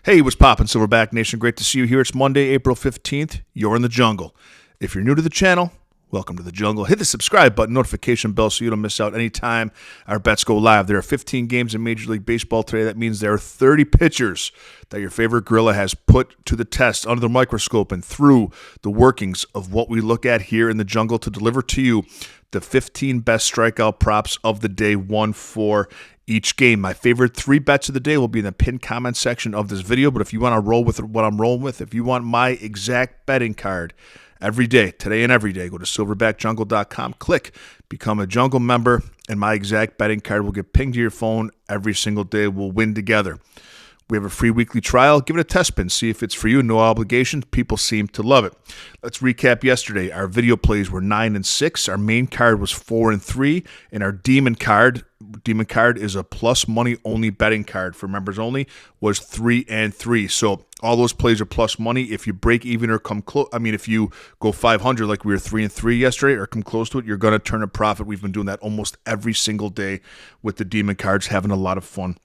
Hey, what's poppin', Silverback Nation? Great to see you here. It's Monday, April 15th. You're in the jungle. If you're new to the channel, welcome to the jungle. Hit the subscribe button, notification bell so you don't miss out anytime our bets go live. There are 15 games in Major League Baseball today. That means there are 30 pitchers that your favorite gorilla has put to the test under the microscope and through the workings of what we look at here in the jungle to deliver to you the 15 best strikeout props of the day, one for each game. My favorite 3 bets of the day will be in the pinned comment section of this video, but if you want to roll with what I'm rolling with, if you want my exact betting card every day, today and every day, go to silverbackjungle.com, click become a jungle member, and my exact betting card will get pinged to your phone every single day. We'll win together. We have a free weekly trial. Give it a test spin. See if it's for you. No obligation. People seem to love it. Let's recap yesterday. Our video plays were 9 and 6. Our main card was 4 and 3. And our demon card is a plus money only betting card for members only, was 3 and 3. So all those plays are plus money. If you break even or come close, if you go 500 like we were 3 and 3 yesterday or come close to it, you're going to turn a profit. We've been doing that almost every single day with the demon cards, having a lot of fun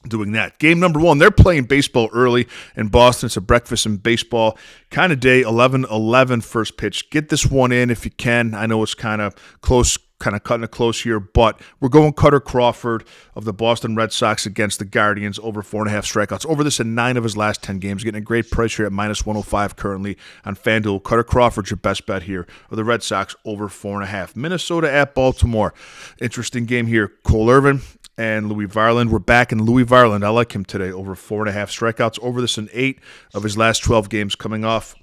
doing that. Game number 1, they're playing baseball early in Boston. It's a breakfast in baseball kind of day, 11-11 first pitch. Get this one in if you can. I know it's kind of close, kind of cutting it close here, but we're going Cutter Crawford of the Boston Red Sox against the Guardians, over 4.5 strikeouts. Over this in 9 of his last 10 games. Getting a great price here at minus 105 currently on FanDuel. Cutter Crawford's your best bet here of the Red Sox, over 4.5. Minnesota at Baltimore. Interesting game here. Cole Irvin and Louis Varland. We're back in Louis Varland. I like him today, over 4.5 strikeouts. Over this in 8 of his last 12 games, coming off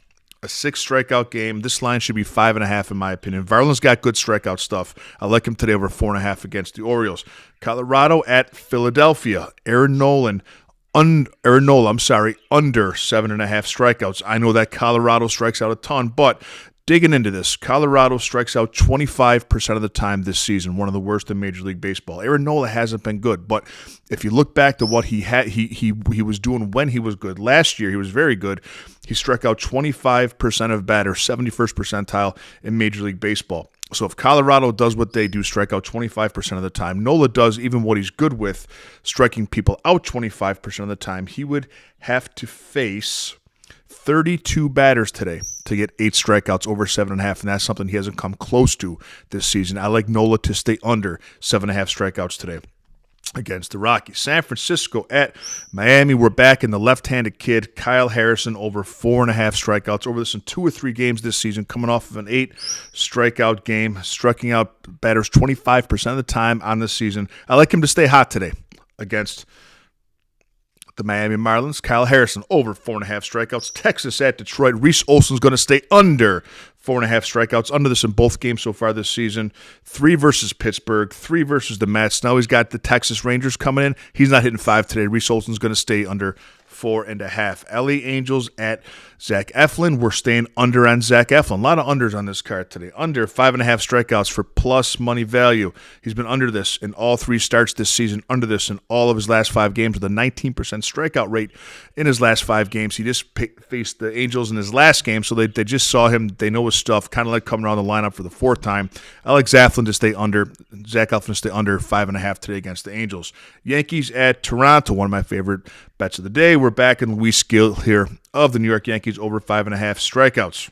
a 6 strikeout game. This line should be 5.5 in my opinion. Varland's got good strikeout stuff. I like him today over 4.5 against the Orioles. Colorado at Philadelphia. Aaron Nola, under 7.5 strikeouts. I know that Colorado strikes out a ton, but digging into this, Colorado strikes out 25% of the time this season, one of the worst in Major League Baseball. Aaron Nola hasn't been good, but if you look back to what he was doing when he was good, last year he was very good. He struck out 25% of batters, 71st percentile in Major League Baseball. So if Colorado does what they do, strike out 25% of the time, Nola does even what he's good with, striking people out 25% of the time, he would have to face 32 batters today to get 8 strikeouts, over 7.5, and that's something he hasn't come close to this season. I like Nola to stay under 7.5 strikeouts today against the Rockies. San Francisco at Miami. We're back in the left-handed kid, Kyle Harrison, over 4.5 strikeouts. Over this in 2 or 3 games this season, coming off of an 8 strikeout game, striking out batters 25% of the time on this season. I like him to stay hot today against the Miami Marlins. Kyle Harrison, over 4.5 strikeouts. Texas at Detroit. Reese Olson's going to stay under 4.5 strikeouts. Under this in both games so far this season. 3 versus Pittsburgh, 3 versus the Mets. Now he's got the Texas Rangers coming in. He's not hitting 5 today. Reese Olson's going to stay under 4.5. LA Angels at Zach Eflin. We're staying under on Zach Eflin. A lot of unders on this card today. Under 5.5 strikeouts for plus money value. He's been under this in all 3 starts this season. Under this in all of his last 5 games with a 19% strikeout rate in his last 5 games. He just faced the Angels in his last game, so they just saw him. They know his stuff. Kind of like coming around the lineup for the 4th time. I like Zach Eflin to stay under 5.5 today against the Angels. Yankees at Toronto. One of my favorite bets of the day. We're back in Luis Gil here of the New York Yankees, over 5.5 strikeouts.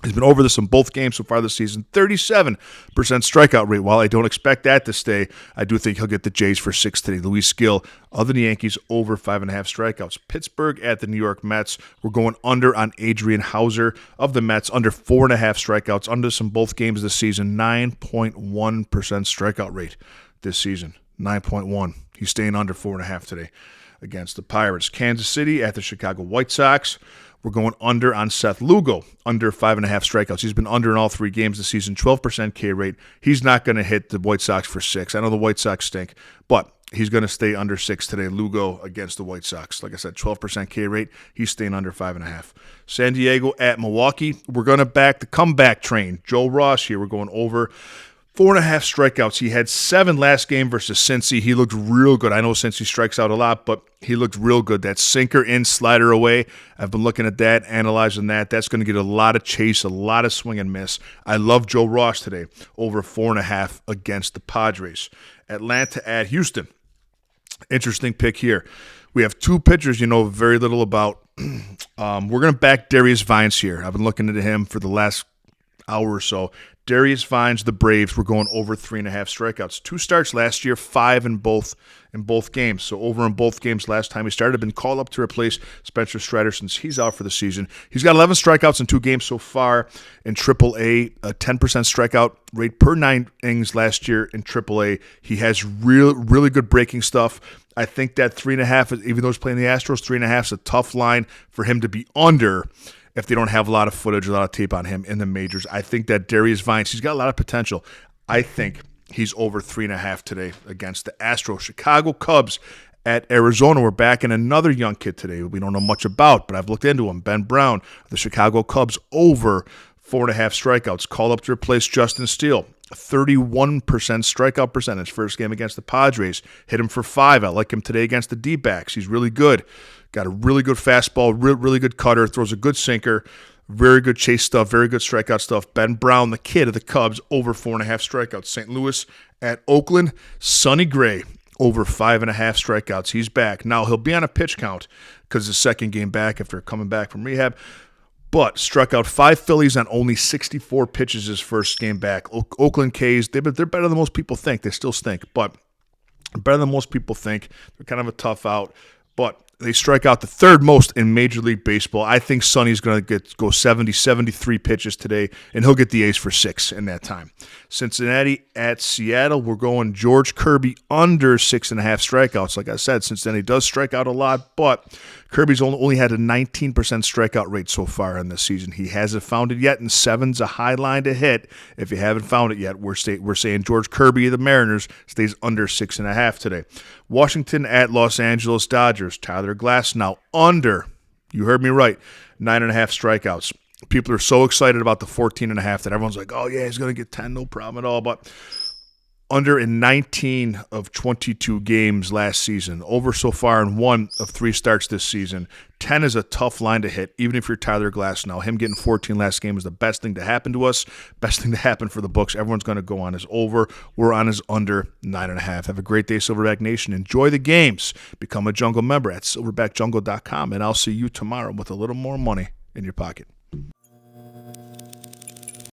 He's been over this in both games so far this season. 37% strikeout rate. While I don't expect that to stay, I do think he'll get the Jays for 6 today. Luis Gil of the Yankees, over 5.5 strikeouts. Pittsburgh at the New York Mets. We're going under on Adrian Hauser of the Mets, under 4.5 strikeouts. Under this in both games this season. 9.1% strikeout rate this season. 9.1. He's staying under 4.5 today against the Pirates. Kansas City at the Chicago White Sox. We're going under on Seth Lugo, under 5.5 strikeouts. He's been under in all 3 games this season, 12% K rate. He's not going to hit the White Sox for 6. I know the White Sox stink, but he's going to stay under 6 today. Lugo against the White Sox. Like I said, 12% K rate. He's staying under 5.5. San Diego at Milwaukee. We're going to back the comeback train. Joe Ross here. We're going over 4.5 strikeouts. He had 7 last game versus Cincy. He looked real good. I know Cincy strikes out a lot, but he looked real good. That sinker in, slider away. I've been looking at that, analyzing that. That's going to get a lot of chase, a lot of swing and miss. I love Joe Ross today, over 4.5 against the Padres. Atlanta at Houston. Interesting pick here. We have two pitchers you know very little about. We're going to back Darius Vines here. I've been looking into him for the last hour or so. Darius Vines, the Braves, were going over 3.5 strikeouts. 2 starts last year, 5 in both games. So over in both games last time he started. Been called up to replace Spencer Strider since he's out for the season. He's got 11 strikeouts in 2 games so far in AAA, a 10% strikeout rate per 9 innings last year in AAA. He has really good breaking stuff. I think that 3.5, even though he's playing the Astros, 3.5 is a tough line for him to be under if they don't have a lot of footage, a lot of tape on him in the majors. I think that Darius Vines, he's got a lot of potential. I think he's over 3.5 today against the Astros. Chicago Cubs at Arizona. We're backing another young kid today we don't know much about, but I've looked into him. Ben Brown, the Chicago Cubs, over 4.5 strikeouts. Called up to replace Justin Steele. 31% strikeout percentage first game against the Padres. Hit him for 5. I like him today against the D-backs. He's really good. Got a really good fastball, really good cutter, throws a good sinker, very good chase stuff, very good strikeout stuff. Ben Brown, the kid of the Cubs, over 4.5 strikeouts. St. Louis at Oakland, Sonny Gray, over 5.5 strikeouts. He's back. Now, he'll be on a pitch count because his second game back after coming back from rehab, but struck out 5 Phillies on only 64 pitches his first game back. Oakland K's, they're better than most people think. They still stink, but better than most people think. They're kind of a tough out, but they strike out the 3rd most in Major League Baseball. I think Sonny's going to go 70, 73 pitches today, and he'll get the ace for 6 in that time. Cincinnati at Seattle, we're going George Kirby under 6.5 strikeouts. Like I said, Cincinnati does strike out a lot, but Kirby's only had a 19% strikeout rate so far in this season. He hasn't found it yet, and 7's a high line to hit. If you haven't found it yet, we're saying George Kirby of the Mariners stays under 6.5 today. Washington at Los Angeles Dodgers. Tyler Glasnow under, you heard me right, 9.5 strikeouts. People are so excited about the 14.5 that everyone's like, oh yeah, he's going to get 10, no problem at all. But under in 19 of 22 games last season. Over so far in 1 of 3 starts this season. 10 is a tough line to hit, even if you're Tyler Glasnow. Him getting 14 last game is the best thing to happen to us, best thing to happen for the books. Everyone's going to go on his over. We're on his under 9.5. Have a great day, Silverback Nation. Enjoy the games. Become a Jungle member at silverbackjungle.com, and I'll see you tomorrow with a little more money in your pocket.